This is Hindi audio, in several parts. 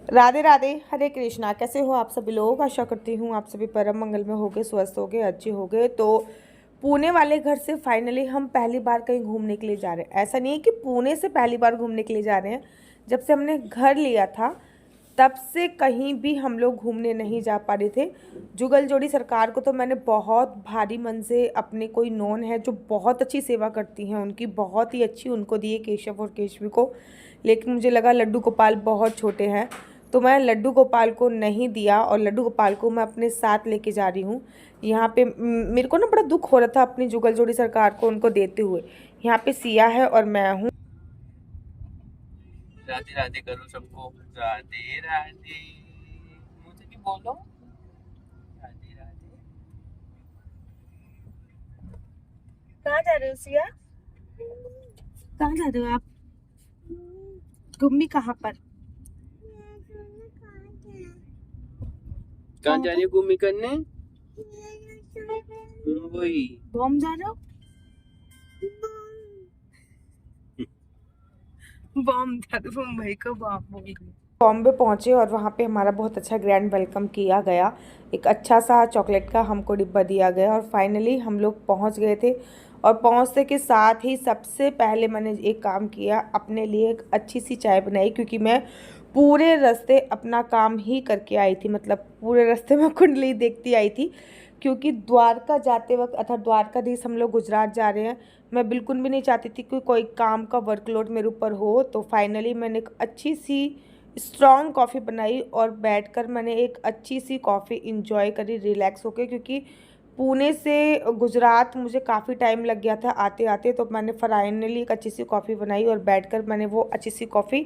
राधे राधे, हरे कृष्णा। कैसे हो आप सभी लोग? आशा करती हूँ आप सभी परम मंगल में होगे, स्वस्थ होगे, अच्छे होगे। तो पुणे वाले घर से फाइनली हम पहली बार कहीं घूमने के लिए जा रहे हैं। ऐसा नहीं है कि पुणे से पहली बार घूमने के लिए जा रहे हैं। जब से हमने घर लिया था तब से कहीं भी हम लोग घूमने नहीं जा पा रहे थे। जुगल जोड़ी सरकार को तो मैंने बहुत भारी मन से, अपने कोई नॉन है जो बहुत अच्छी सेवा करती हैं उनकी, बहुत ही अच्छी, उनको दिए केशव और केशवी को। लेकिन मुझे लगा लड्डू गोपाल बहुत छोटे हैं तो मैं लड्डू गोपाल को नहीं दिया, और लड्डू गोपाल को मैं अपने साथ लेके जा रही हूँ। यहाँ पे मेरे को ना बड़ा दुख हो रहा था अपनी जुगल जोड़ी सरकार को उनको देते हुए। यहाँ पे सिया है और मैं हूँ। राधे राधे करो सबको। राधे राधे। मुझे भी बोलो राधे राधे। कहाँ जा रहे हो सिया? कहाँ जा रहे हो आप? घूमी कहाँ पर? कहाँ जा रही हो घूमी करने? वही बॉम्ब जा रहे हो? बॉम्ब जा रहे हो? मुंबई को बॉम्ब बोल रही हूँ। बॉम्बे पहुंचे और वहाँ पे हमारा बहुत अच्छा ग्रैंड वेलकम किया गया। एक अच्छा सा चॉकलेट का हमको डिब्बा दिया गया और फाइनली हम लोग पहुँच गए थे। और पहुँचने के साथ ही सबसे पहले मैंने एक काम किया, अपने लिए एक अच्छी सी चाय बनाई, क्योंकि मैं पूरे रास्ते अपना काम ही करके आई थी। मतलब पूरे रास्ते में कुंडली देखती आई थी, क्योंकि द्वारका जाते वक्त अर्थात द्वारकाधीश हम लोग गुजरात जा रहे हैं। मैं बिल्कुल भी नहीं चाहती थी कि कोई काम का वर्कलोड मेरे ऊपर हो। तो फाइनली मैंने एक अच्छी सी स्ट्रॉन्ग कॉफ़ी बनाई और बैठकर मैंने एक अच्छी सी कॉफ़ी इंजॉय करी रिलैक्स होके, क्योंकि पुणे से गुजरात मुझे काफ़ी टाइम लग गया था आते आते। तो मैंने फाइनली एक अच्छी सी कॉफ़ी बनाई और बैठकर मैंने वो अच्छी सी कॉफ़ी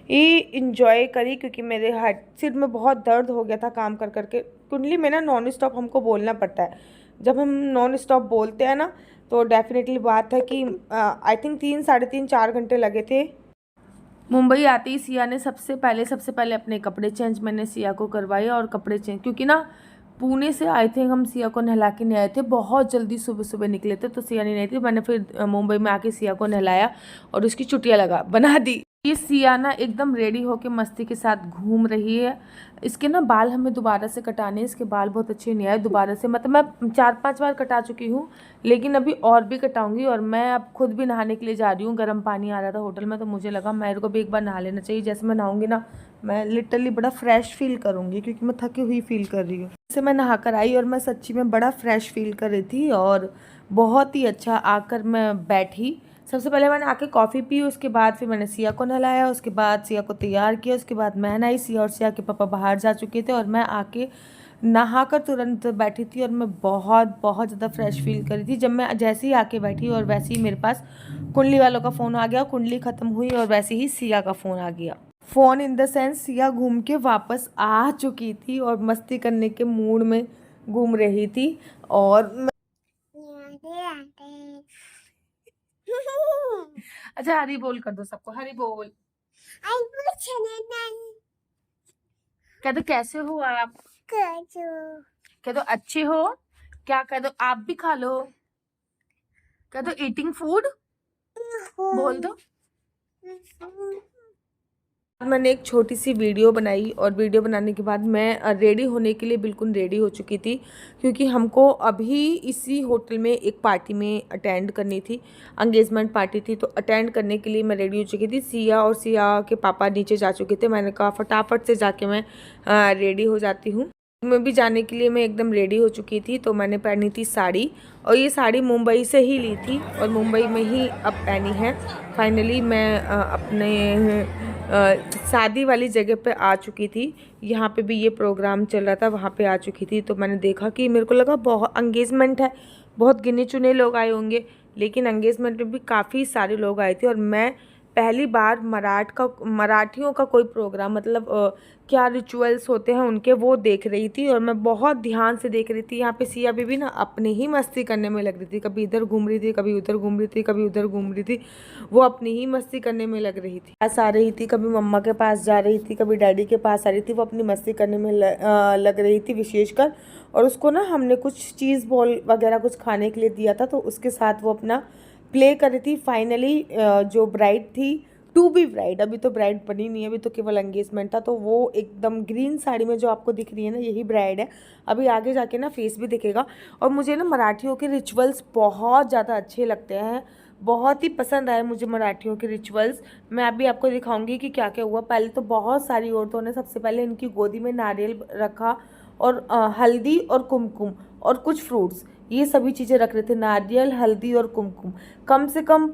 ही इंजॉय करी, क्योंकि मेरे हार्ट सिर में बहुत दर्द हो गया था काम कर करके। कुंडली में ना नॉन स्टॉप हमको बोलना पड़ता है। जब हम नॉन स्टॉप बोलते हैं ना तो डेफिनेटली बात है कि आई थिंक 3 साढ़े 3 4 घंटे लगे थे। मुंबई आते ही सिया ने सबसे पहले अपने कपड़े चेंज मैंने सिया को करवाए। और कपड़े चेंज क्योंकि ना पुणे से आई थिंक हम सिया को नहला के नहीं आए थे, बहुत जल्दी सुबह सुबह निकले थे तो सिया नहीं आई थी। मैंने फिर मुंबई में आके सिया को नहलाया और उसकी चुटिया बना दी। ये सिया ना एकदम रेडी होके मस्ती के साथ घूम रही है। इसके ना बाल हमें दोबारा से कटाने, इसके बाल बहुत अच्छे नहीं आए दोबारा से। मतलब मैं 4 5 बार कटा चुकी हूँ, लेकिन अभी और भी कटाऊंगी। और मैं अब खुद भी नहाने के लिए जा रही हूँ। गर्म पानी आ रहा था होटल में तो मुझे लगा मेरे को भी एक बार नहा लेना चाहिए। जैसे मैं नहाऊंगी ना मैं लिटरली बड़ा फ्रेश फील करूँगी, क्योंकि मैं थकी हुई फील कर रही हूँ। जैसे मैं नहा कर आई और मैं सच्ची में बड़ा फ्रेश फील कर रही थी और बहुत ही अच्छा। आकर मैं बैठी, सबसे पहले मैंने आके कॉफ़ी पी, उसके बाद फिर मैंने सिया को नहलाया, उसके बाद सिया को तैयार किया, उसके बाद मैं नहाई। सिया और सिया के पापा बाहर जा चुके थे और मैं आके नहाकर तुरंत बैठी थी और मैं बहुत बहुत ज़्यादा फ्रेश फील कर रही थी। जब मैं जैसे ही आके बैठी और वैसे ही मेरे पास कुंडली वालों का फ़ोन आ गया, कुंडली ख़त्म हुई और वैसे ही सिया का फ़ोन आ गया। Phone in the sense Siya घूम के वापस आ चुकी थी और मस्ती करने के मूड में घूम रही थी। और अच्छा हरी बोल कर दो सबको, हरी बोल। कह दो कैसे हो आप, कह दो अच्छे हो, क्या कह दो आप भी खा लो, कह दो ईटिंग फूड बोल दो। मैंने एक छोटी सी वीडियो बनाई और वीडियो बनाने के बाद मैं रेडी होने के लिए बिल्कुल रेडी हो चुकी थी, क्योंकि हमको अभी इसी होटल में एक पार्टी में अटेंड करनी थी, एंगेजमेंट पार्टी थी। तो अटेंड करने के लिए मैं रेडी हो चुकी थी। सिया और सिया के पापा नीचे जा चुके थे। मैंने कहा फटाफट से जाके मैं रेडी हो जाती हूँ। मैं भी जाने के लिए मैं एकदम रेडी हो चुकी थी। तो मैंने पहनी थी साड़ी, और ये साड़ी मुंबई से ही ली थी और मुंबई में ही अब पहनी है। फाइनली मैं अपने शादी वाली जगह पे आ चुकी थी। यहाँ पे भी ये प्रोग्राम चल रहा था, वहाँ पे आ चुकी थी। तो मैंने देखा कि मेरे को लगा बहुत एंगेजमेंट है, बहुत गिने चुने लोग आए होंगे, लेकिन एंगेजमेंट में भी काफ़ी सारे लोग आए थे। और मैं पहली बार मराठियों का कोई प्रोग्राम, मतलब क्या रिचुअल्स होते हैं उनके, वो देख रही थी और मैं बहुत ध्यान से देख रही थी। यहाँ पे सिया बीबी ना अपनी ही मस्ती करने में लग रही थी, कभी इधर घूम रही थी, कभी उधर घूम रही थी, कभी उधर घूम रही थी। वो अपनी ही मस्ती करने में लग रही थी, पास आ रही थी, कभी मम्मा के पास जा रही थी, कभी डैडी के पास आ रही थी। वो अपनी मस्ती करने में लग रही थी विशेषकर। और उसको ना हमने कुछ चीज़ बॉल वगैरह कुछ खाने के लिए दिया था, तो उसके साथ वो अपना प्ले कर रही थी। फाइनली जो ब्राइड थी टू बी ब्राइड, अभी तो ब्राइड बनी नहीं है, अभी तो केवल एंगेजमेंट था। तो वो एकदम ग्रीन साड़ी में जो आपको दिख रही है ना, यही ब्राइड है। अभी आगे जाके ना फेस भी दिखेगा। और मुझे ना मराठियों के रिचुअल्स बहुत ज़्यादा अच्छे लगते हैं, बहुत ही पसंद आए मुझे मराठियों के रिचुअल्स। मैं अभी आपको दिखाऊंगी कि क्या क्या हुआ। पहले तो बहुत सारी औरतों ने सबसे पहले इनकी गोदी में नारियल रखा और हल्दी और कुमकुम और कुछ फ्रूट्स, ये सभी चीज़ें रख रहे थे। नारियल, हल्दी और कुमकुम। कम से कम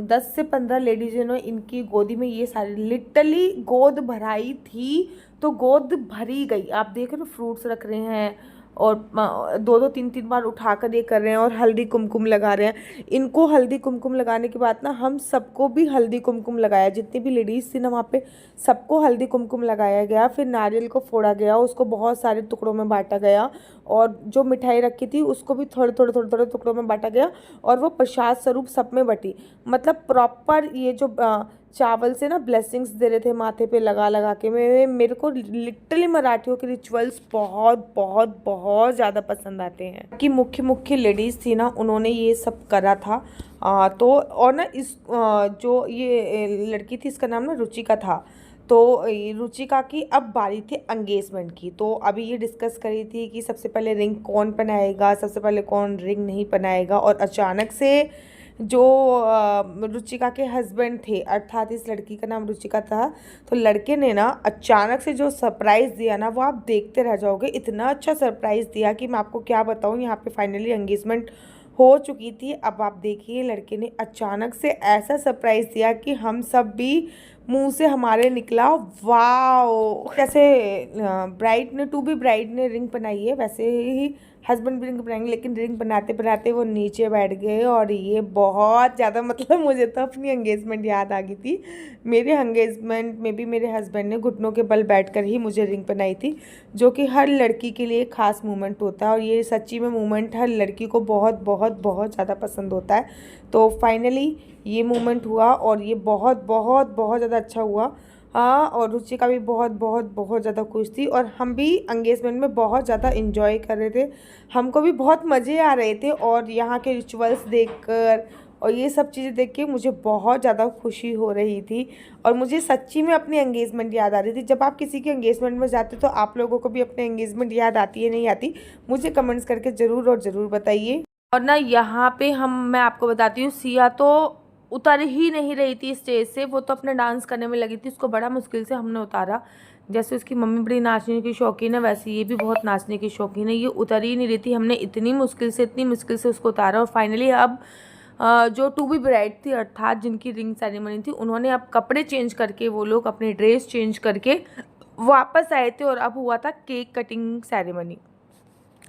10 से 15 लेडीज़ों ने इनकी गोदी में ये सारी, लिटरली गोद भराई थी तो गोद भरी गई। आप देख रहे हो, फ्रूट्स रख रहे हैं और 2-2 3-3 बार उठाकर ये कर रहे हैं और हल्दी कुमकुम लगा रहे हैं। इनको हल्दी कुमकुम लगाने के बाद ना हम सबको भी हल्दी कुमकुम लगाया, जितनी भी लेडीज़ थी ना वहाँ पे सबको हल्दी कुमकुम लगाया गया। फिर नारियल को फोड़ा गया, उसको बहुत सारे टुकड़ों में बांटा गया और जो मिठाई रखी थी उसको भी थोड़े थोड़े थोड़े थोड़े टुकड़ों में बांटा गया और वो प्रसाद स्वरूप सब में बटी। मतलब प्रॉपर ये जो चावल से ना ब्लेसिंग्स दे रहे थे माथे पे लगा लगा के। मेरे को लिटरली मराठियों के रिचुअल्स बहुत बहुत बहुत ज़्यादा पसंद आते हैं। कि मुख्य मुख्य लेडीज़ थी ना, उन्होंने ये सब करा था। तो और ना इस जो ये लड़की थी, इसका नाम ना रुचिका था। तो रुचिका की अब बारी थी एंगेजमेंट की। तो अभी ये डिस्कस करी थी कि सबसे पहले रिंग कौन पहनाएगा, सबसे पहले कौन रिंग नहीं पहनाएगा। और अचानक से जो रुचिका के हस्बैंड थे, अर्थात इस लड़की का नाम रुचिका था, तो लड़के ने ना अचानक से जो सरप्राइज़ दिया ना, वो आप देखते रह जाओगे। इतना अच्छा सरप्राइज़ दिया कि मैं आपको क्या बताऊँ। यहाँ पे फाइनली एंगेजमेंट हो चुकी थी। अब आप देखिए, लड़के ने अचानक से ऐसा सरप्राइज़ दिया कि हम सब भी मुंह से हमारे निकला वाओ। जैसे ब्राइड ने, टू बी ब्राइड ने रिंग बनाई है, वैसे ही हस्बैंड भी रिंग बनाएंगे। लेकिन रिंग बनाते बनाते वो नीचे बैठ गए और ये बहुत ज़्यादा, मतलब मुझे तो अपनी एंगेजमेंट याद आ गई थी। मेरे एंगेजमेंट में भी मेरे हस्बैंड ने घुटनों के बल बैठकर ही मुझे रिंग पहनाई थी, जो कि हर लड़की के लिए खास मोमेंट होता है। और ये सच्ची में मोमेंट हर लड़की को बहुत बहुत बहुत ज़्यादा पसंद होता है। तो फाइनली ये मोमेंट हुआ और ये बहुत बहुत बहुत ज़्यादा अच्छा हुआ। हाँ, और रुचिका भी बहुत बहुत बहुत ज़्यादा खुश थी और हम भी एंगेजमेंट में बहुत ज़्यादा इंजॉय कर रहे थे। हमको भी बहुत मज़े आ रहे थे और यहाँ के रिचुअल्स देखकर और ये सब चीज़ें देख के मुझे बहुत ज़्यादा खुशी हो रही थी। और मुझे सच्ची में अपनी एंगेजमेंट याद आ रही थी। जब आप किसी के एंगेजमेंट में जाते तो आप लोगों को भी अपनी एंगेजमेंट याद आती है नहीं आती, मुझे कमेंट्स करके ज़रूर और ज़रूर बताइए। और ना यहाँ पे मैं आपको बताती हूँ, सिया तो उतर ही नहीं रही थी स्टेज से। वो तो अपने डांस करने में लगी थी, उसको बड़ा मुश्किल से हमने उतारा। जैसे उसकी मम्मी बड़ी नाचने की शौकीन है, वैसे ये भी बहुत नाचने की शौकीन है। ये उतर ही नहीं रही थी, हमने इतनी मुश्किल से उसको उतारा। और फाइनली अब जो टू बी ब्राइड थी, अर्थात जिनकी रिंग सेरेमनी थी, उन्होंने अब कपड़े चेंज करके, वो लोग अपने ड्रेस चेंज करके वापस आए थे। और अब हुआ था cake cutting ceremony.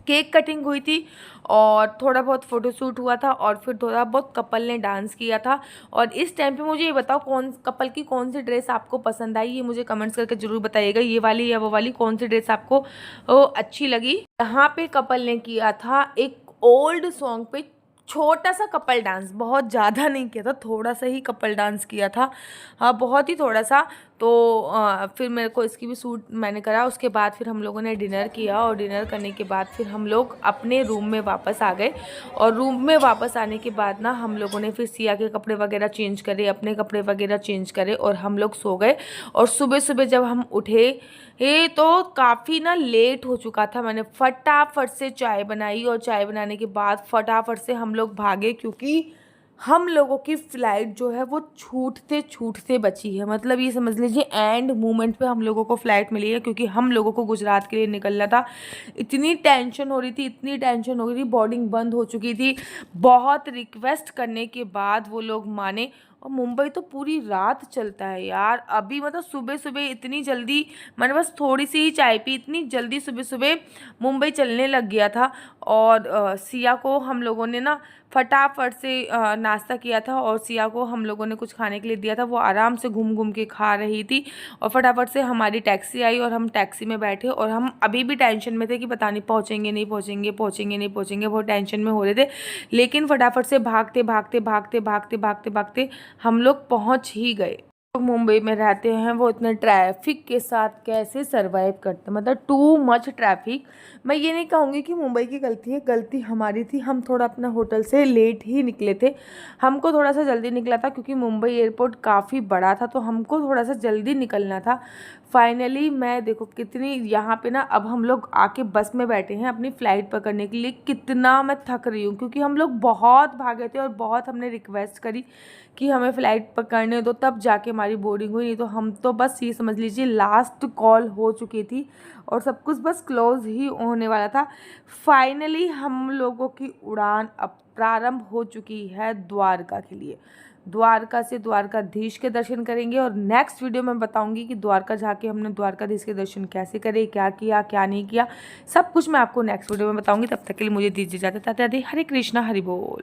Cake cutting हुई थी और थोड़ा बहुत फ़ोटोशूट हुआ था और फिर थोड़ा बहुत कपल ने डांस किया था। और इस टाइम पे मुझे ये बताओ, कौन कपल की कौन सी ड्रेस आपको पसंद आई, ये मुझे कमेंट्स करके ज़रूर बताइएगा। ये वाली या वो वाली, कौन सी ड्रेस आपको अच्छी लगी। यहाँ पे कपल ने किया था एक ओल्ड सॉन्ग पे छोटा सा कपल डांस, बहुत ज़्यादा नहीं किया था, थोड़ा सा ही कपल डांस किया था। हाँ, बहुत ही थोड़ा सा। तो फिर मेरे को इसकी भी सूट मैंने करा। उसके बाद फिर हम लोगों ने डिनर किया और डिनर करने के बाद फिर हम लोग अपने रूम में वापस आ गए। और रूम में वापस आने के बाद ना हम लोगों ने फिर सिया के कपड़े वगैरह चेंज करे, अपने कपड़े वगैरह चेंज करे और हम लोग सो गए। और सुबह सुबह जब हम उठे तो काफ़ी ना लेट हो चुका था। मैंने फटाफट से चाय बनाई और चाय बनाने के बाद फटाफट से हम लोग भागे, क्योंकि हम लोगों की फ़्लाइट जो है वो छूटते छूटते बची है। मतलब ये समझ लीजिए एंड मोमेंट पे हम लोगों को फ़्लाइट मिली है, क्योंकि हम लोगों को गुजरात के लिए निकलना था। इतनी टेंशन हो रही थी, इतनी टेंशन हो रही थी, बोर्डिंग बंद हो चुकी थी। बहुत रिक्वेस्ट करने के बाद वो लोग माने। और मुंबई तो पूरी रात चलता है यार। अभी मतलब सुबह सुबह इतनी जल्दी, मैंने बस थोड़ी सी ही चाय पी, इतनी जल्दी सुबह सुबह मुंबई चलने लग गया था। और सिया को हम लोगों ने ना फटाफट से नाश्ता किया था और सिया को हम लोगों ने कुछ खाने के लिए दिया था। वो आराम से घूम घूम के खा रही थी और फटाफट से हमारी टैक्सी आई और हम टैक्सी में बैठे। और हम अभी भी टेंशन में थे कि पता नहीं पहुँचेंगे नहीं पहुँचेंगे, पहुँचेंगे नहीं पहुँचेंगे, बहुत टेंशन में हो रहे थे। लेकिन फटाफट से भागते भागते भागते भागते भागते भागते हम लोग पहुँच ही गए। लोग मुंबई में रहते हैं वो इतने ट्रैफिक के साथ कैसे सरवाइव करते हैं, मतलब टू मच ट्रैफिक। मैं ये नहीं कहूँगी कि मुंबई की गलती है, गलती हमारी थी। हम थोड़ा अपना होटल से लेट ही निकले थे। हमको थोड़ा सा जल्दी निकला था क्योंकि मुंबई एयरपोर्ट काफ़ी बड़ा था, तो हमको थोड़ा सा जल्दी निकलना था। फाइनली मैं देखो कितनी यहाँ पे ना, अब हम लोग आके बस में बैठे हैं अपनी फ़्लाइट पकड़ने के लिए। कितना मैं थक रही हूँ क्योंकि हम लोग बहुत भागे थे और बहुत हमने रिक्वेस्ट करी कि हमें फ़्लाइट पकड़ने दो, तब जाके हमारी बोर्डिंग हुई। नहीं तो हम तो बस ये समझ लीजिए लास्ट कॉल हो चुकी थी और सब कुछ बस क्लोज ही होने वाला था। फाइनली हम लोगों की उड़ान अब प्रारंभ हो चुकी है द्वारका के लिए। द्वारका से द्वारकाधीश के दर्शन करेंगे और नेक्स्ट वीडियो में बताऊंगी कि द्वारका जाके हमने द्वारकाधीश के दर्शन कैसे करे, क्या किया क्या नहीं किया, सब कुछ मैं आपको नेक्स्ट वीडियो में बताऊंगी। तब तक के लिए मुझे दीजिए इजाज़त। हरे कृष्णा हरि बोल।